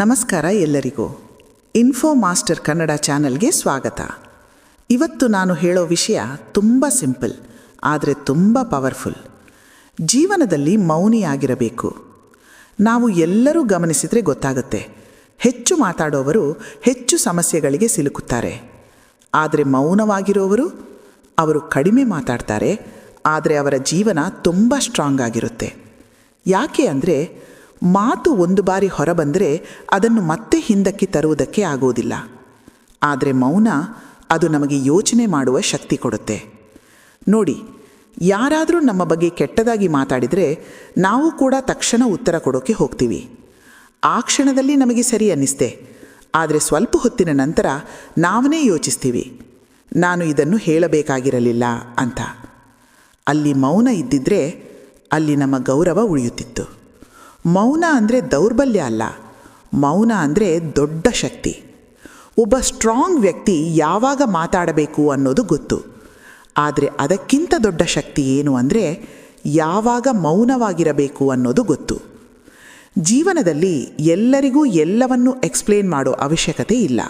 ನಮಸ್ಕಾರ ಎಲ್ಲರಿಗೂ. Info master Kannada ಚಾನಲ್ಗೆ ಸ್ವಾಗತ. ಇವತ್ತು ನಾನು ಹೇಳೋ ವಿಷಯ ತುಂಬ ಸಿಂಪಲ್, ಆದರೆ ತುಂಬ ಪವರ್ಫುಲ್. ಜೀವನದಲ್ಲಿ ಮೌನಿಯಾಗಿರಬೇಕು. ನಾವು ಎಲ್ಲರೂ ಗಮನಿಸಿದರೆ ಗೊತ್ತಾಗುತ್ತೆ, ಹೆಚ್ಚು ಮಾತಾಡೋವರು ಹೆಚ್ಚು ಸಮಸ್ಯೆಗಳಿಗೆ ಸಿಲುಕುತ್ತಾರೆ. ಆದರೆ ಮೌನವಾಗಿರೋವರು, ಅವರು ಕಡಿಮೆ ಮಾತಾಡ್ತಾರೆ, ಆದರೆ ಅವರ ಜೀವನ ತುಂಬ ಸ್ಟ್ರಾಂಗ್ ಆಗಿರುತ್ತೆ. ಯಾಕೆ ಅಂದರೆ, ಮಾತು ಒಂದು ಬಾರಿ ಹೊರಬಂದರೆ ಅದನ್ನು ಮತ್ತೆ ಹಿಂದಕ್ಕೆ ತರುವುದಕ್ಕೆ ಆಗೋದಿಲ್ಲ. ಆದರೆ ಮೌನ, ಅದು ನಮಗೆ ಯೋಚನೆ ಮಾಡುವ ಶಕ್ತಿ ಕೊಡುತ್ತೆ. ನೋಡಿ, ಯಾರಾದರೂ ನಮ್ಮ ಬಗ್ಗೆ ಕೆಟ್ಟದಾಗಿ ಮಾತಾಡಿದರೆ ನಾವು ಕೂಡ ತಕ್ಷಣ ಉತ್ತರ ಕೊಡೋಕ್ಕೆ ಹೋಗ್ತೀವಿ. ಆ ಕ್ಷಣದಲ್ಲಿ ನಮಗೆ ಸರಿ ಅನ್ನಿಸ್ತೆ, ಆದರೆ ಸ್ವಲ್ಪ ಹೊತ್ತಿನ ನಂತರ ನಾವೇ ಯೋಚಿಸ್ತೀವಿ, ನಾನು ಇದನ್ನು ಹೇಳಬೇಕಾಗಿರಲಿಲ್ಲ ಅಂತ. ಅಲ್ಲಿ ಮೌನ ಇದ್ದಿದ್ರೆ ಅಲ್ಲಿ ನಮ್ಮ ಗೌರವ ಉಳಿಯುತ್ತಿತ್ತು. ಮೌನ ಅಂದರೆ ದೌರ್ಬಲ್ಯ ಅಲ್ಲ, ಮೌನ ಅಂದರೆ ದೊಡ್ಡ ಶಕ್ತಿ. ಒಬ್ಬ ಸ್ಟ್ರಾಂಗ್ ವ್ಯಕ್ತಿ ಯಾವಾಗ ಮಾತಾಡಬೇಕು ಅನ್ನೋದು ಗೊತ್ತು. ಆದರೆ ಅದಕ್ಕಿಂತ ದೊಡ್ಡ ಶಕ್ತಿ ಏನು ಅಂದರೆ ಯಾವಾಗ ಮೌನವಾಗಿರಬೇಕು ಅನ್ನೋದು ಗೊತ್ತು. ಜೀವನದಲ್ಲಿ ಎಲ್ಲರಿಗೂ ಎಲ್ಲವನ್ನೂ ಎಕ್ಸ್ಪ್ಲೇನ್ ಮಾಡೋ ಅವಶ್ಯಕತೆ ಇಲ್ಲ.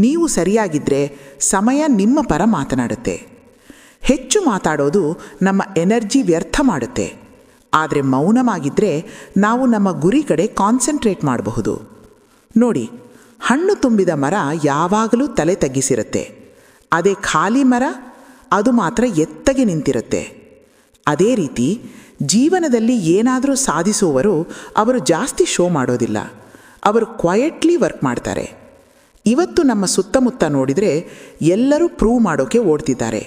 ನೀವು ಸರಿಯಾಗಿದ್ದರೆ ಸಮಯ ನಿಮ್ಮ ಪರ ಮಾತನಾಡುತ್ತೆ. ಹೆಚ್ಚು ಮಾತಾಡೋದು ನಮ್ಮ ಎನರ್ಜಿ ವ್ಯರ್ಥ ಮಾಡುತ್ತೆ. ಆದರೆ ಮೌನವಾಗಿದ್ದರೆ ನಾವು ನಮ್ಮ ಗುರಿ ಕಡೆ ಕಾನ್ಸಂಟ್ರೇಟ್ ಮಾಡಬಹುದು. ನೋಡಿ, ಹಣ್ಣು ತುಂಬಿದ ಮರ ಯಾವಾಗಲೂ ತಲೆ ತಗ್ಗಿಸಿರುತ್ತೆ. ಅದೇ ಖಾಲಿ ಮರ, ಅದು ಮಾತ್ರ ಎತ್ತಗೆ ನಿಂತಿರುತ್ತೆ. ಅದೇ ರೀತಿ ಜೀವನದಲ್ಲಿ ಏನಾದರೂ ಸಾಧಿಸುವವರು, ಅವರು ಜಾಸ್ತಿ ಶೋ ಮಾಡೋದಿಲ್ಲ, ಅವರು ಕ್ವಯೆಟ್ಲಿ ವರ್ಕ್ ಮಾಡ್ತಾರೆ. ಇವತ್ತು ನಮ್ಮ ಸುತ್ತಮುತ್ತ ನೋಡಿದರೆ ಎಲ್ಲರೂ ಪ್ರೂವ್ ಮಾಡೋಕ್ಕೆ ಓಡ್ತಿದ್ದಾರೆ.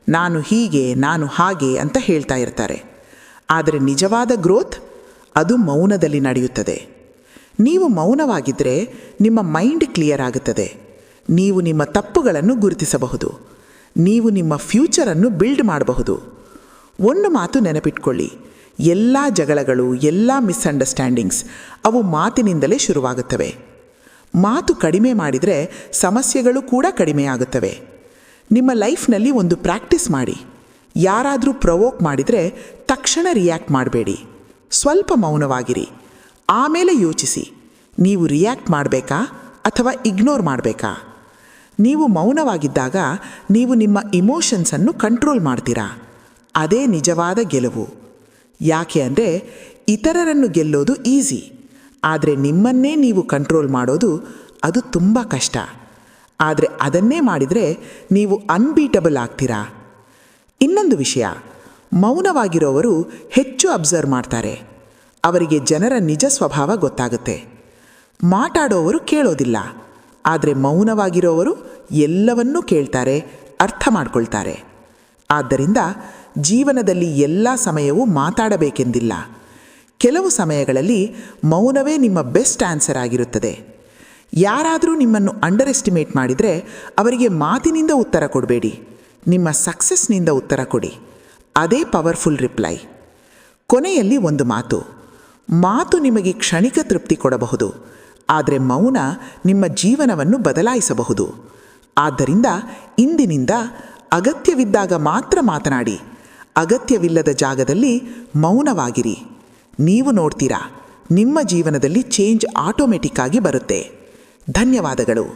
ನಾನು ಹೀಗೆ, ನಾನು ಹಾಗೆ ಅಂತ ಹೇಳ್ತಾ ಇರ್ತಾರೆ. ಆದರೆ ನಿಜವಾದ ಗ್ರೋತ್ ಅದು ಮೌನದಲ್ಲಿ ನಡೆಯುತ್ತದೆ. ನೀವು ಮೌನವಾಗಿದ್ದರೆ ನಿಮ್ಮ ಮೈಂಡ್ ಕ್ಲಿಯರ್ ಆಗುತ್ತದೆ. ನೀವು ನಿಮ್ಮ ತಪ್ಪುಗಳನ್ನು ಗುರುತಿಸಬಹುದು. ನೀವು ನಿಮ್ಮ ಫ್ಯೂಚರನ್ನು ಬಿಲ್ಡ್ ಮಾಡಬಹುದು. ಒಂದು ಮಾತು ನೆನಪಿಟ್ಕೊಳ್ಳಿ, ಎಲ್ಲ ಜಗಳಗಳು, ಎಲ್ಲ ಮಿಸ್ಅಂಡರ್ಸ್ಟ್ಯಾಂಡಿಂಗ್ಸ್ ಅವು ಮಾತಿನಿಂದಲೇ ಶುರುವಾಗುತ್ತವೆ. ಮಾತು ಕಡಿಮೆ ಮಾಡಿದರೆ ಸಮಸ್ಯೆಗಳು ಕೂಡ ಕಡಿಮೆಯಾಗುತ್ತವೆ. ನಿಮ್ಮ ಲೈಫ್ನಲ್ಲಿ ಒಂದು ಪ್ರಾಕ್ಟೀಸ್ ಮಾಡಿ. ಯಾರಾದರೂ ಪ್ರವೋಕ್ ಮಾಡಿದರೆ ತಕ್ಷಣ ರಿಯಾಕ್ಟ್ ಮಾಡಬೇಡಿ. ಸ್ವಲ್ಪ ಮೌನವಾಗಿರಿ. ಆಮೇಲೆ ಯೋಚಿಸಿ, ನೀವು ರಿಯಾಕ್ಟ್ ಮಾಡಬೇಕಾ ಅಥವಾ ಇಗ್ನೋರ್ ಮಾಡಬೇಕಾ? ನೀವು ಮೌನವಾಗಿದ್ದಾಗ ನೀವು ನಿಮ್ಮ ಇಮೋಷನ್ಸನ್ನು ಕಂಟ್ರೋಲ್ ಮಾಡ್ತೀರಾ. ಅದೇ ನಿಜವಾದ ಗೆಲುವು. ಯಾಕೆ ಅಂದರೆ, ಇತರರನ್ನು ಗೆಲ್ಲೋದು ಈಸಿ, ಆದರೆ ನಿಮ್ಮನ್ನೇ ನೀವು ಕಂಟ್ರೋಲ್ ಮಾಡೋದು ಅದು ತುಂಬ ಕಷ್ಟ. ಆದರೆ ಅದನ್ನೇ ಮಾಡಿದರೆ ನೀವು ಅನ್ಬೀಟಬಲ್ ಆಗ್ತೀರಾ. ಇನ್ನೊಂದು ವಿಷಯ, ಮೌನವಾಗಿರೋವರು ಹೆಚ್ಚು ಅಬ್ಸರ್ವ್ ಮಾಡ್ತಾರೆ. ಅವರಿಗೆ ಜನರ ನಿಜ ಸ್ವಭಾವ ಗೊತ್ತಾಗುತ್ತೆ. ಮಾತಾಡೋವರು ಕೇಳೋದಿಲ್ಲ, ಆದರೆ ಮೌನವಾಗಿರೋವರು ಎಲ್ಲವನ್ನೂ ಕೇಳ್ತಾರೆ, ಅರ್ಥ ಮಾಡ್ಕೊಳ್ತಾರೆ. ಆದ್ದರಿಂದ ಜೀವನದಲ್ಲಿ ಎಲ್ಲ ಸಮಯವೂ ಮಾತಾಡಬೇಕೆಂದಿಲ್ಲ. ಕೆಲವು ಸಮಯಗಳಲ್ಲಿ ಮೌನವೇ ನಿಮ್ಮ ಬೆಸ್ಟ್ ಆನ್ಸರ್ ಆಗಿರುತ್ತದೆ. ಯಾರಾದರೂ ನಿಮ್ಮನ್ನು ಅಂಡರ್ ಎಸ್ಟಿಮೇಟ್ ಮಾಡಿದರೆ ಅವರಿಗೆ ಮಾತಿನಿಂದ ಉತ್ತರ ಕೊಡಬೇಡಿ, ನಿಮ್ಮ ಸಕ್ಸಸ್ನಿಂದ ಉತ್ತರ ಕೊಡಿ. ಅದೇ ಪವರ್ಫುಲ್ ರಿಪ್ಲೈ. ಕೊನೆಯಲ್ಲಿ ಒಂದು ಮಾತು ನಿಮಗೆ ಕ್ಷಣಿಕ ತೃಪ್ತಿ ಕೊಡಬಹುದು, ಆದರೆ ಮೌನ ನಿಮ್ಮ ಜೀವನವನ್ನು ಬದಲಾಯಿಸಬಹುದು. ಆದ್ದರಿಂದ ಇಂದಿನಿಂದ ಅಗತ್ಯವಿದ್ದಾಗ ಮಾತ್ರ ಮಾತನಾಡಿ, ಅಗತ್ಯವಿಲ್ಲದ ಜಾಗದಲ್ಲಿ ಮೌನವಾಗಿರಿ. ನೀವು ನೋಡ್ತೀರಾ, ನಿಮ್ಮ ಜೀವನದಲ್ಲಿ ಚೇಂಜ್ ಆಟೋಮೆಟಿಕ್ ಆಗಿ ಬರುತ್ತೆ. ಧನ್ಯವಾದಗಳು.